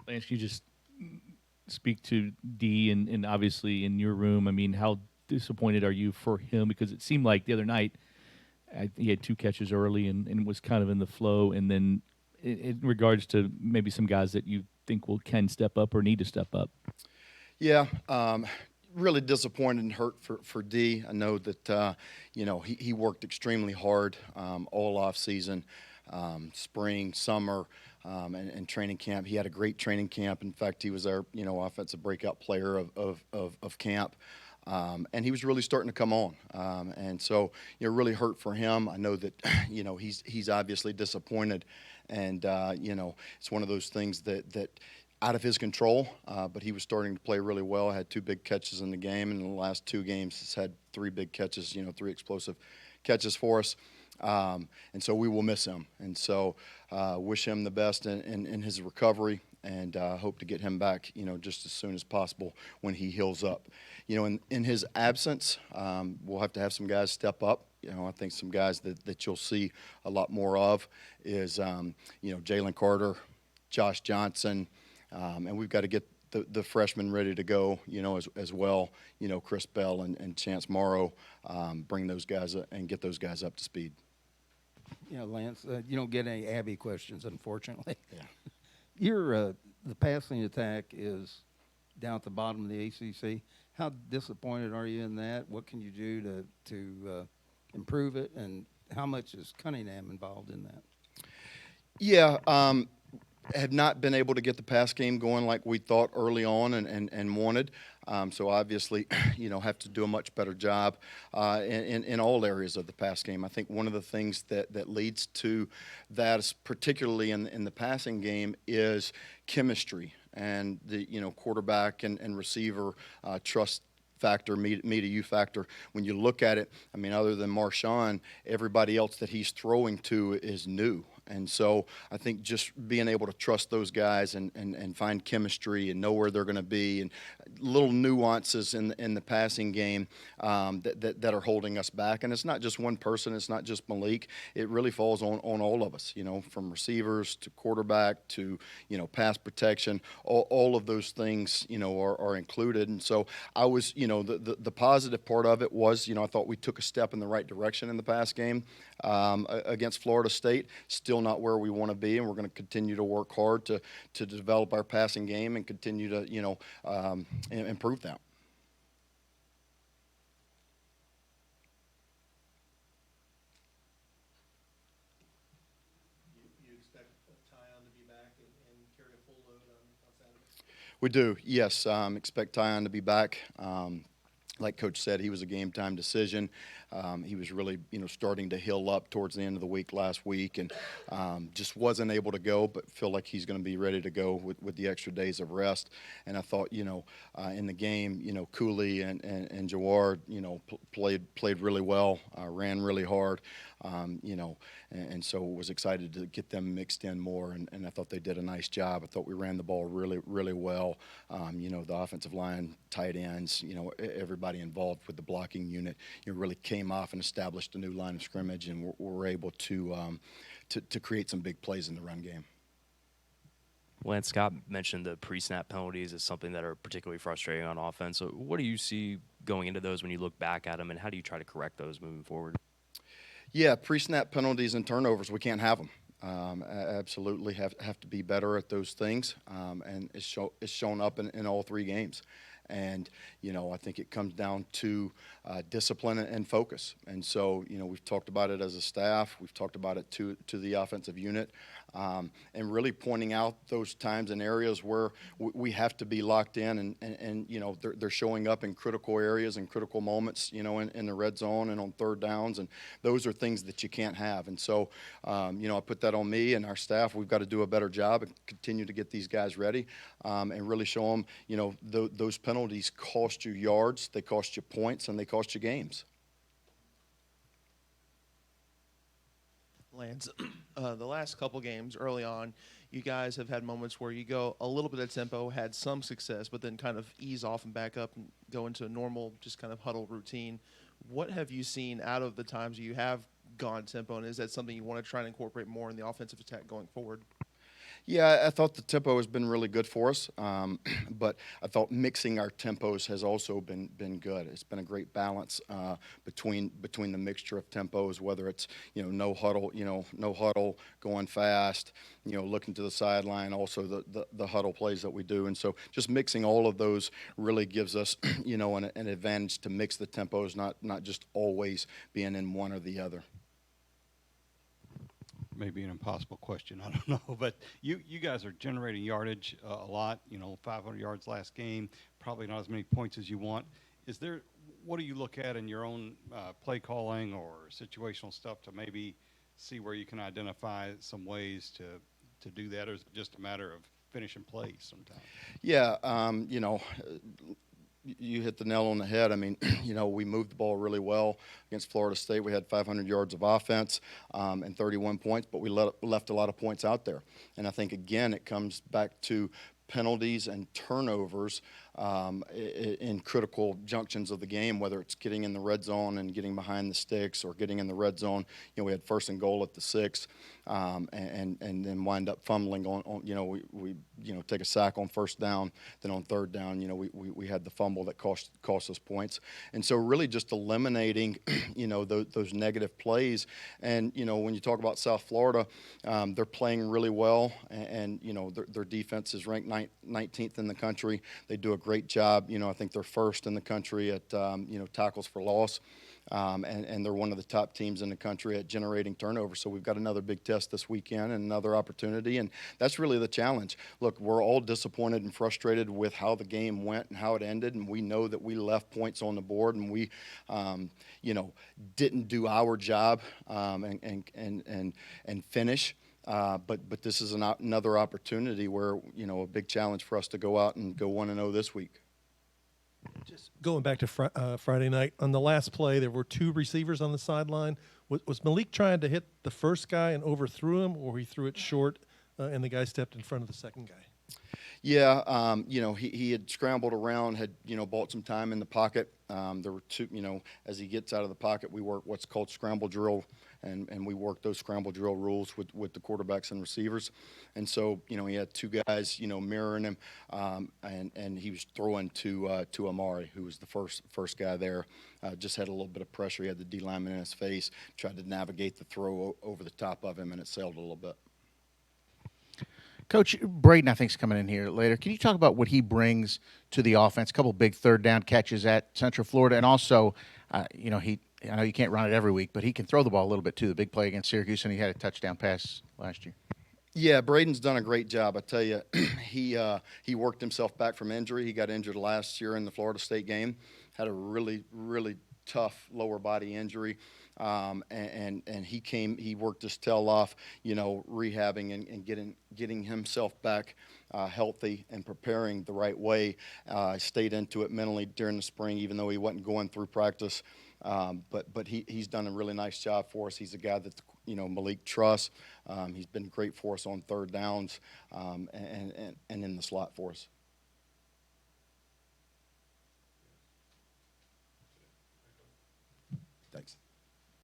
Lance, you just speak to D and obviously in your room. I mean, how disappointed are you for him? Because it seemed like the other night he had two catches early and was kind of in the flow. And then in regards to maybe some guys that you think can step up or need to step up. Yeah, really disappointed and hurt for D. I know that he worked extremely hard all off season, spring, summer, and training camp. He had a great training camp. In fact, he was our offensive breakout player of camp. And he was really starting to come on, and so really hurt for him. I know that he's obviously disappointed, and it's one of those things that out of his control. But he was starting to play really well. Had two big catches in the game, and in the last two games, has had three big catches. Three explosive catches for us. And so we will miss him. And so wish him the best in his recovery, and hope to get him back, just as soon as possible when he heals up. In his absence, we'll have to have some guys step up. I think some guys that you'll see a lot more of is, Jalen Carter, Josh Johnson, and we've got to get the freshmen ready to go, as well. Chris Bell and Chance Morrow, bring those guys up and get those guys up to speed. Lance, you don't get any Abby questions, unfortunately. Yeah. The passing attack is down at the bottom of the ACC. How disappointed are you in that? What can you do to improve it, and how much is Cunningham involved in that? Yeah, have not been able to get the pass game going like we thought early on and wanted. So obviously, have to do a much better job in all areas of the pass game. I think one of the things that leads to that, is particularly in the passing game, is chemistry and the quarterback and receiver trust factor, me to you factor. When you look at it, I mean, other than Marshawn, everybody else that he's throwing to is new. And so I think just being able to trust those guys and find chemistry and know where they're going to be, and little nuances in the passing game that are holding us back. And it's not just one person. It's not just Malik. It really falls on all of us, from receivers to quarterback to, pass protection. All of those things, are included. And so I was, the positive part of it was, I thought we took a step in the right direction in the pass game against Florida State. Still not where we want to be, and we're going to continue to work hard to develop our passing game and continue to improve that. You expect Tyon to be back and carry a full load on Saturday? We do, yes. Expect Tyon to be back. Like Coach said, he was a game-time decision. He was really, starting to heal up towards the end of the week last week, and just wasn't able to go, but feel like he's going to be ready to go with the extra days of rest. And I thought, in the game, Cooley and Jawar, played really well, ran really hard, and so was excited to get them mixed in more, and I thought they did a nice job. I thought we ran the ball really, really well. The offensive line, tight ends, everybody involved with the blocking unit, really came off and established a new line of scrimmage, and were able to create some big plays in the run game. Lance, Scott mentioned the pre-snap penalties as something that are particularly frustrating on offense. So what do you see going into those when you look back at them, and how do you try to correct those moving forward? Yeah, pre-snap penalties and turnovers, we can't have them. Absolutely have to be better at those things, and it's shown up in all three games. And, I think it comes down to discipline and focus. And so, we've talked about it as a staff. We've talked about it to the offensive unit, and really pointing out those times and areas where we have to be locked in, and they're showing up in critical areas and critical moments, in the red zone and on third downs. And those are things that you can't have. And so, I put that on me and our staff. We've got to do a better job and continue to get these guys ready, and really show them, those penalties cost you yards, they cost you points, and they cost you games. Lance, the last couple games early on, you guys have had moments where you go a little bit of tempo, had some success, but then kind of ease off and back up and go into a normal, just kind of huddle routine. What have you seen out of the times you have gone tempo, and is that something you want to try and incorporate more in the offensive attack going forward? Yeah, I thought the tempo has been really good for us, but I thought mixing our tempos has also been good. It's been a great balance between the mixture of tempos, whether it's no huddle, going fast, looking to the sideline, also the huddle plays that we do, and so just mixing all of those really gives us an advantage to mix the tempos, not just always being in one or the other. Maybe an impossible question. I don't know, but you guys are generating yardage a lot. 500 yards last game. Probably not as many points as you want. What do you look at in your own play calling or situational stuff to maybe see where you can identify some ways to do that, or is it just a matter of finishing plays sometimes? Yeah, you hit the nail on the head. I mean, we moved the ball really well against Florida State. We had 500 yards of offense and 31 points, but we left a lot of points out there. And I think, again, it comes back to penalties and turnovers in critical junctions of the game, whether it's getting in the red zone and getting behind the sticks or getting in the red zone. We had 1st and goal at the 6, and then wind up fumbling on we take a sack on 1st down, then on 3rd down, we had the fumble that cost us points. And so really just eliminating, those negative plays. And, when you talk about South Florida, they're playing really well, and their defense is ranked 19th in the country. They do a great job. I think they're 1st in the country at, tackles for loss. And they're one of the top teams in the country at generating turnovers. So we've got another big test this weekend and another opportunity, and that's really the challenge. Look, we're all disappointed and frustrated with how the game went and how it ended, and we know that we left points on the board and we, didn't do our job and finish. But this is another opportunity where, a big challenge for us to go out and go 1-0 this week. Just going back to Friday night, on the last play, there were 2 receivers on the sideline. Was Malik trying to hit the first guy and overthrew him, or he threw it short and the guy stepped in front of the second guy? Yeah, he had scrambled around, had, bought some time in the pocket. There were 2, as he gets out of the pocket, we work what's called scramble drill, and we work those scramble drill rules with the quarterbacks and receivers. And so, he had 2 guys, mirroring him, and he was throwing to Amari, who was the first guy there. Just had a little bit of pressure. He had the D lineman in his face, tried to navigate the throw over the top of him, and it sailed a little bit. Coach, Braden, I think, is coming in here later. Can you talk about what he brings to the offense? A couple big 3rd down catches at Central Florida, and also, I know you can't run it every week, but he can throw the ball a little bit too. The big play against Syracuse, and he had a touchdown pass last year. Yeah, Braden's done a great job. I tell you, he worked himself back from injury. He got injured last year in the Florida State game. Had a really, really tough lower body injury. And he worked his tail off, rehabbing and getting himself back healthy and preparing the right way. Stayed into it mentally during the spring, even though he wasn't going through practice. But he's done a really nice job for us. He's a guy that Malik trusts. He's been great for us on 3rd downs and in the slot for us. Thanks.